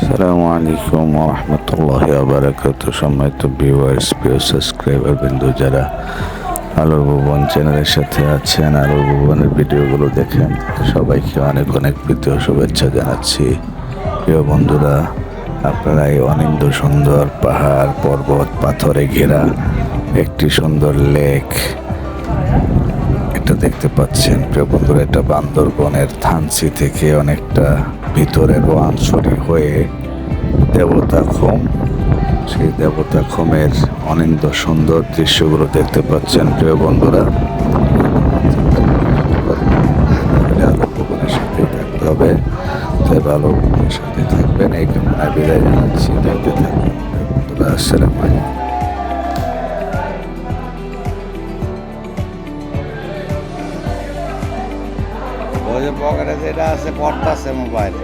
আসসালামু আলাইকুম ওয়া রাহমাতুল্লাহি ওয়া বারাকাতুহু। সম্মানিত ভিউয়ার্স, প্রিয় সাবস্ক্রাইবার বিন্দু যারা আলোর ভুবন চ্যানেলের সাথে আছেন, আলোর ভুবনের ভিডিওগুলো দেখেন, সবাইকে অনেক অনেক প্রীতি ও শুভেচ্ছা জানাচ্ছি। প্রিয় বন্ধুরা, আপনারা এই অনিন্দ সুন্দর পাহাড় পর্বত পাথরে ঘেরা একটি সুন্দর লেক এটা দেখতে পাচ্ছেন। প্রিয় বন্ধুরা, এটা বান্দরবনের থানচি থেকে অনেকটা ভিতরের রোয়াংছড়ি হয়ে দেবতাখুম, সেই দেবতাখুমের অনিন্দ সুন্দর দৃশ্যগুলো দেখতে পাচ্ছেন। প্রিয় বন্ধুরা, আলো ভবনের সাথেই থাকতে হবে, তাই আলো ভবনের সাথে থাকবেন এই কামনায় বিদায় জানাচ্ছি। দেখতে থাকবেন বন্ধুরা। আসসালামু আলাইকুম। ওই যে পকেটে যেটা আছে পটটা আছে মোবাইল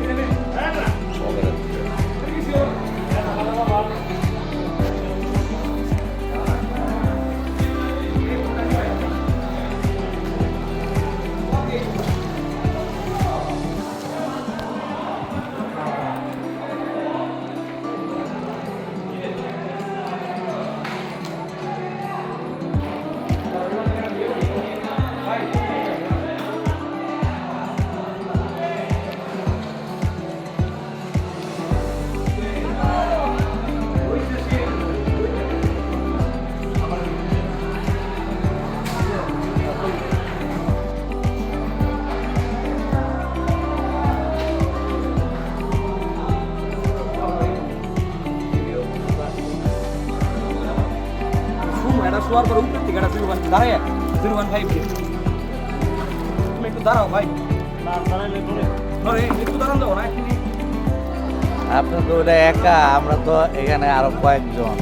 এটা শোয়ার পরে উপর থেকে এটা 01 দাঁড়ায় 015 তুমি একটু দাঁড়াও ভাই, একটু দাঁড়ান দাও না। আপনি তো ওটা একা, আমরা তো এখানে আরো কয়েকজন।